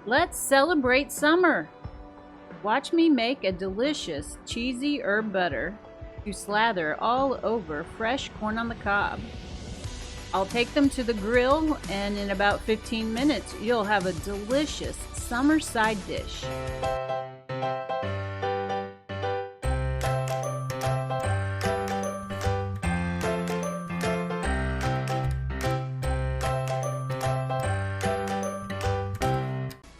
Let's celebrate summer! Watch me make a delicious cheesy herb butter to slather all over fresh corn on the cob. I'll take them to the grill, and in about 15 minutes you'll have a delicious summer side dish.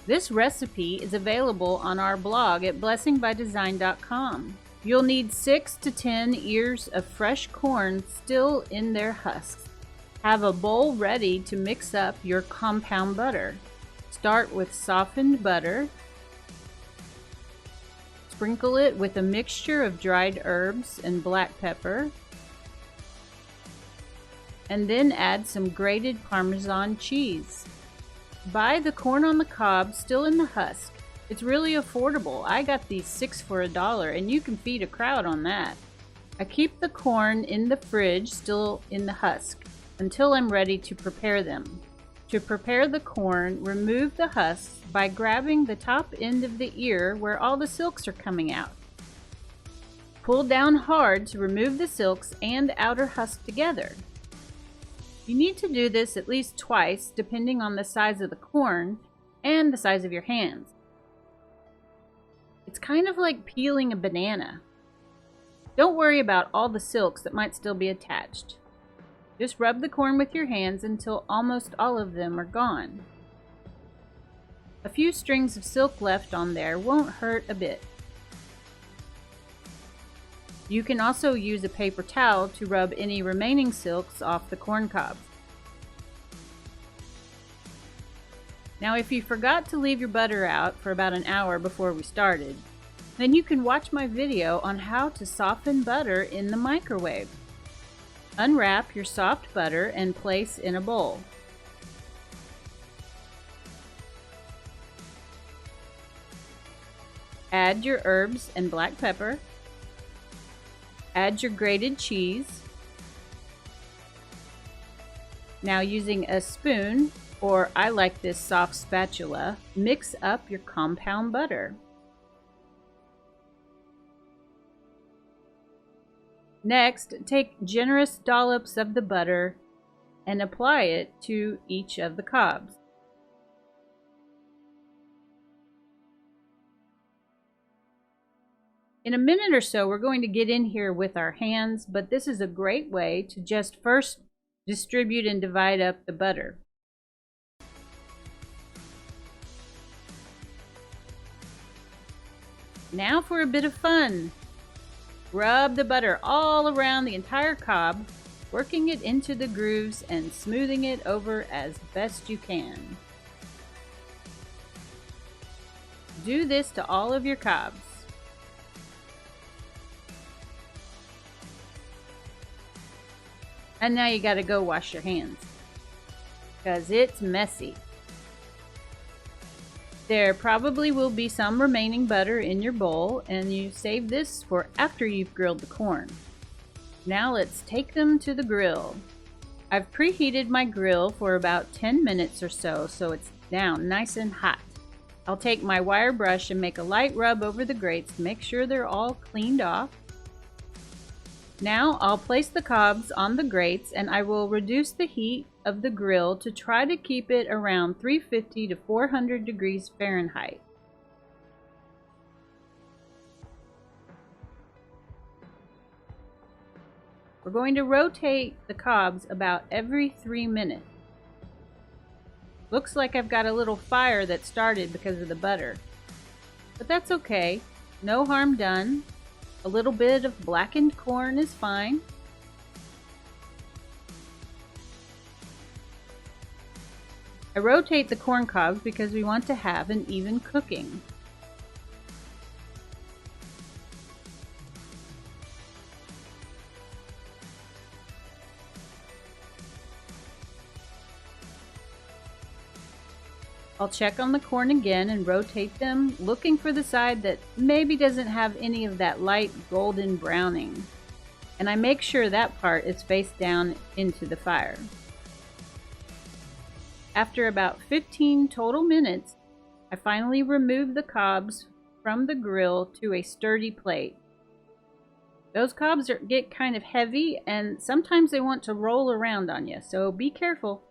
This recipe is available on our blog at blessingbydesign.com. You'll need 6 to 10 ears of fresh corn still in their husks. Have a bowl ready to mix up your compound butter. Start with softened butter. Sprinkle it with a mixture of dried herbs and black pepper. And then add some grated Parmesan cheese. Buy the corn on the cob still in the husk. It's really affordable. I got these 6 for $1, and you can feed a crowd on that. I keep the corn in the fridge still in the husk until I'm ready to prepare them. To prepare the corn, remove the husks by grabbing the top end of the ear where all the silks are coming out. Pull down hard to remove the silks and outer husk together. You need to do this at least twice, depending on the size of the corn and the size of your hands. It's kind of like peeling a banana. Don't worry about all the silks that might still be attached. Just rub the corn with your hands until almost all of them are gone. A few strings of silk left on there won't hurt a bit. You can also use a paper towel to rub any remaining silks off the corn cobs. Now, if you forgot to leave your butter out for about an hour before we started, then you can watch my video on how to soften butter in the microwave. Unwrap your soft butter and place in a bowl. Add your herbs and black pepper. Add your grated cheese. Now, using a spoon, or I like this soft spatula, mix up your compound butter. Next, take generous dollops of the butter and apply it to each of the cobs. In a minute or so, we're going to get in here with our hands, but this is a great way to just first distribute and divide up the butter. Now for a bit of fun. Rub the butter all around the entire cob, working it into the grooves and smoothing it over as best you can. Do this to all of your cobs. And now you gotta go wash your hands, because it's messy. There probably will be some remaining butter in your bowl, and you save this for after you've grilled the corn. Now let's take them to the grill. I've preheated my grill for about 10 minutes or so it's down nice and hot. I'll take my wire brush and make a light rub over the grates to make sure they're all cleaned off. Now I'll place the cobs on the grates, and I will reduce the heat of the grill to try to keep it around 350 to 400 degrees Fahrenheit. We're going to rotate the cobs about every 3 minutes. Looks like I've got a little fire that started because of the butter, but that's okay. No harm done. A little bit of blackened corn is fine. I rotate the corn cobs because we want to have an even cooking. I'll check on the corn again and rotate them, looking for the side that maybe doesn't have any of that light golden browning. And I make sure that part is face down into the fire. After about 15 total minutes, I finally remove the cobs from the grill to a sturdy plate. Those cobs get kind of heavy and sometimes they want to roll around on you, so be careful.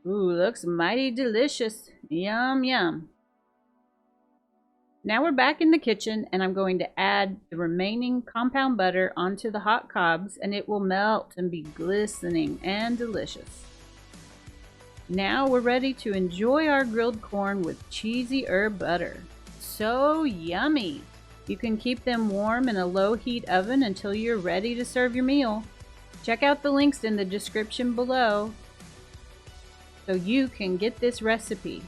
Ooh, looks mighty delicious. Yum, yum. Now we're back in the kitchen and I'm going to add the remaining compound butter onto the hot cobs and it will melt and be glistening and delicious. Now we're ready to enjoy our grilled corn with cheesy herb butter. So yummy! You can keep them warm in a low heat oven until you're ready to serve your meal. Check out the links in the description below so you can get this recipe.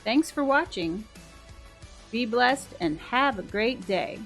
Thanks for watching. Be blessed and have a great day.